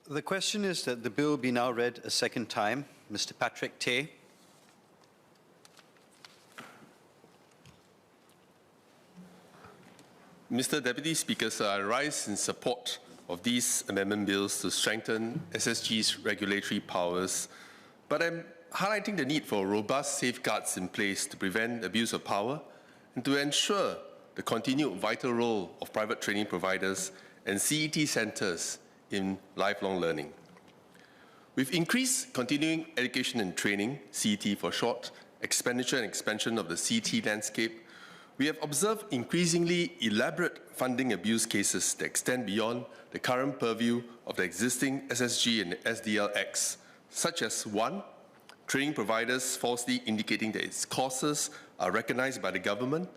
The question is that the bill be now read a second time. Mr. Patrick Tay. Mr. Deputy Speaker, sir, I rise in support of these amendment bills to strengthen SSG's regulatory powers, but I'm highlighting the need for robust safeguards in place to prevent abuse of power and to ensure the continued vital role of private training providers and CET centres in lifelong learning. With increased continuing education and training, CET for short, expenditure and expansion of the CET landscape, we have observed increasingly elaborate funding abuse cases that extend beyond the current purview of the existing SSG and SDL Acts, such as 1. Training providers falsely indicating that its courses are recognised by the government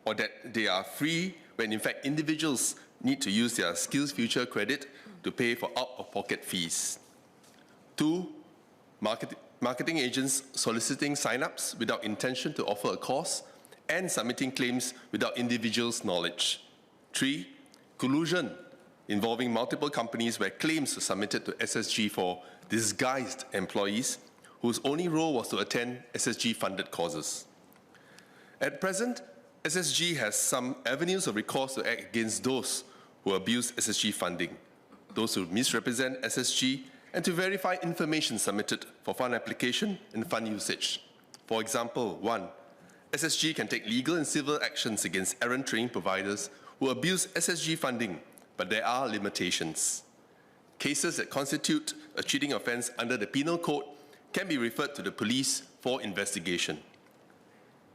or that they are free when in fact individuals need to use their SkillsFuture credit to pay for out-of-pocket fees. 2. Marketing agents soliciting sign-ups without intention to offer a course and submitting claims without individuals' knowledge. 3. Collusion involving multiple companies where claims were submitted to SSG for disguised employees whose only role was to attend SSG-funded courses. At present, SSG has some avenues of recourse to act against those who abuse SSG funding, those who misrepresent SSG, and to verify information submitted for fund application and fund usage. For example, 1. SSG can take legal and civil actions against errant training providers who abuse SSG funding, but there are limitations. Cases that constitute a cheating offence under the Penal Code can be referred to the police for investigation.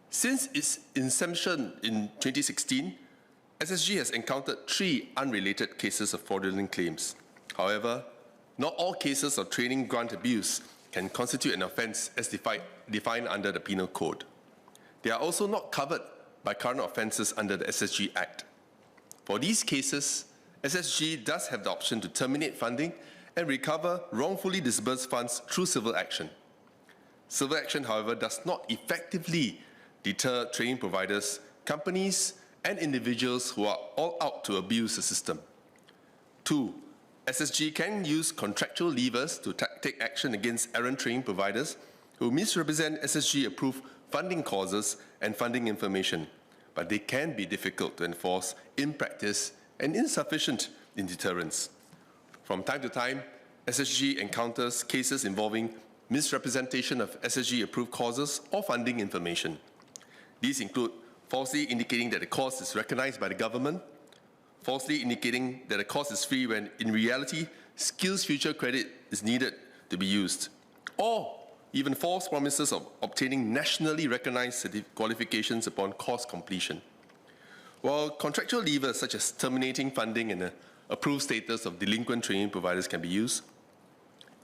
Since its inception in 2016, SSG has encountered 3 unrelated cases of fraudulent claims. However, not all cases of training grant abuse can constitute an offence as defined under the Penal Code. They are also not covered by current offences under the SSG Act. For these cases, SSG does have the option to terminate funding and recover wrongfully disbursed funds through civil action. Civil action, however, does not effectively deter training providers, companies, and individuals who are all out to abuse the system. 2. SSG can use contractual levers to take action against errant training providers who misrepresent SSG-approved funding causes and funding information, but they can be difficult to enforce in practice and insufficient in deterrence. From time to time, SSG encounters cases involving misrepresentation of SSG-approved causes or funding information. These include falsely indicating that the course is recognized by the government, falsely indicating that the course is free when in reality SkillsFuture credit is needed to be used, or even false promises of obtaining nationally recognized qualifications upon course completion. While contractual levers such as terminating funding and approved status of delinquent training providers can be used,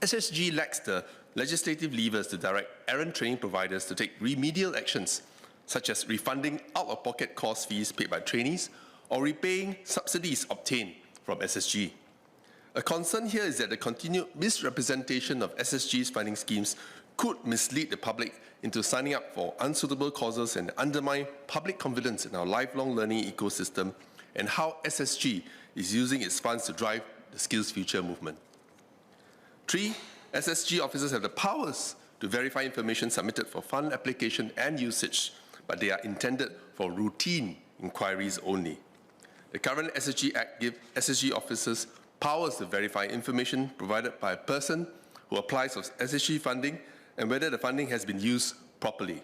SSG lacks the legislative levers to direct errant training providers to take remedial actions, such as refunding out-of-pocket course fees paid by trainees or repaying subsidies obtained from SSG. A concern here is that the continued misrepresentation of SSG's funding schemes could mislead the public into signing up for unsuitable causes and undermine public confidence in our lifelong learning ecosystem and how SSG is using its funds to drive the SkillsFuture movement. 3. SSG officers have the powers to verify information submitted for fund application and usage, but they are intended for routine inquiries only. The current SSG Act gives SSG officers powers to verify information provided by a person who applies for SSG funding and whether the funding has been used properly.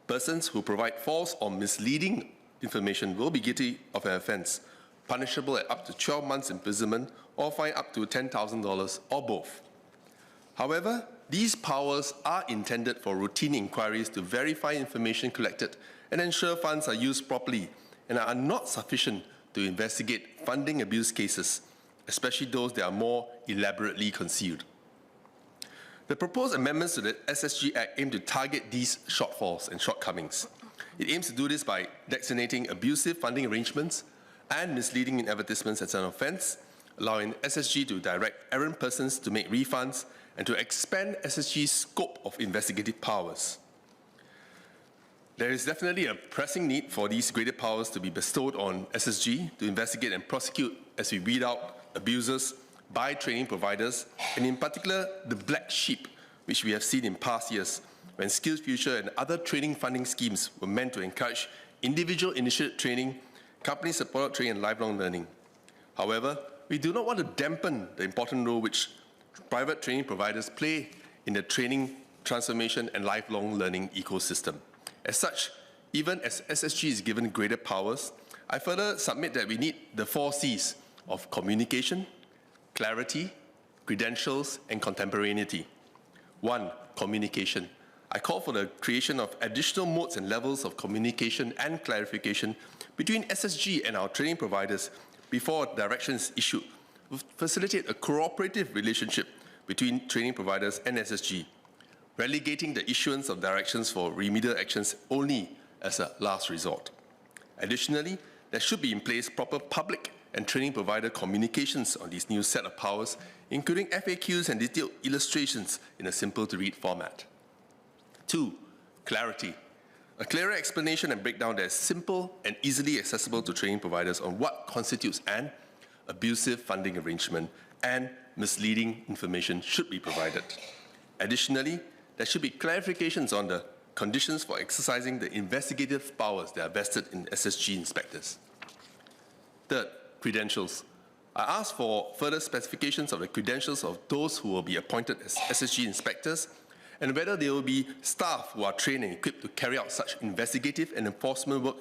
Persons who provide false or misleading information will be guilty of an offence, punishable at up to 12 months imprisonment or fine up to $10,000 or both. However, these powers are intended for routine inquiries to verify information collected and ensure funds are used properly and are not sufficient to investigate funding abuse cases, especially those that are more elaborately concealed. The proposed amendments to the SSG Act aim to target these shortfalls and shortcomings. It aims to do this by designating abusive funding arrangements and misleading in advertisements as an offence, allowing SSG to direct errant persons to make refunds and to expand SSG's scope of investigative powers. There is definitely a pressing need for these greater powers to be bestowed on SSG to investigate and prosecute as we weed out abusers, by training providers, and in particular, the black sheep, which we have seen in past years, when SkillsFuture and other training funding schemes were meant to encourage individual initiated training, company-supported training, and lifelong learning. However, we do not want to dampen the important role which private training providers play in the training, transformation, and lifelong learning ecosystem. As such, even as SSG is given greater powers, I further submit that we need the 4 C's of communication, clarity, credentials, and contemporaneity. 1. Communication. I call for the creation of additional modes and levels of communication and clarification between SSG and our training providers before direction is issued, to facilitate a cooperative relationship between training providers and SSG, relegating the issuance of directions for remedial actions only as a last resort. Additionally, there should be in place proper public and training provider communications on this new set of powers, including FAQs and detailed illustrations in a simple-to-read format. 2. Clarity. A clearer explanation and breakdown that is simple and easily accessible to training providers on what constitutes an abusive funding arrangement and misleading information should be provided. Additionally, there should be clarifications on the conditions for exercising the investigative powers that are vested in SSG inspectors. Third, credentials. I ask for further specifications of the credentials of those who will be appointed as SSG inspectors and whether they will be staff who are trained and equipped to carry out such investigative and enforcement work,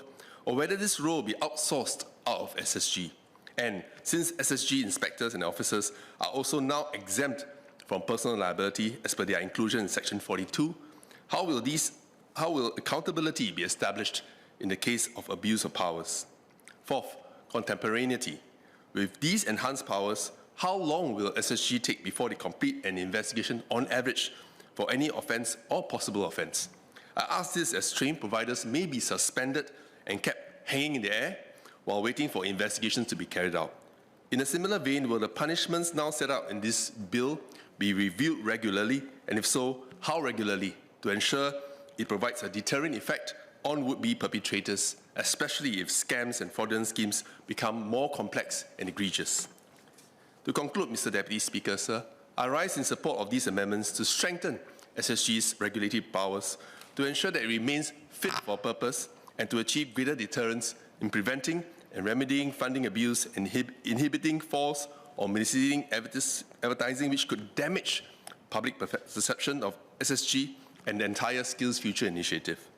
or whether this role will be outsourced out of SSG. And since SSG inspectors and officers are also now exempt from personal liability as per their inclusion in Section 42, how will accountability be established in the case of abuse of powers? Fourth, contemporaneity. With these enhanced powers, how long will SSG take before they complete an investigation on average for any offence or possible offence? I ask this as training providers may be suspended and kept hanging in the air while waiting for investigations to be carried out. In a similar vein, will the punishments now set out in this bill be reviewed regularly, and if so, how regularly, to ensure it provides a deterrent effect on would-be perpetrators, especially if scams and fraudulent schemes become more complex and egregious? To conclude, Mr. Deputy Speaker, sir, I rise in support of these amendments to strengthen SSG's regulatory powers to ensure that it remains fit for purpose and to achieve greater deterrence in preventing and remedying funding abuse and inhibiting false or misleading advertising which could damage public perception of SSG and the entire SkillsFuture initiative.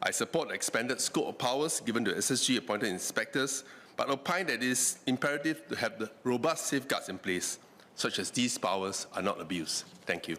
I support the expanded scope of powers given to SSG-appointed inspectors, but opine that it is imperative to have the robust safeguards in place, such as these powers are not abused. Thank you.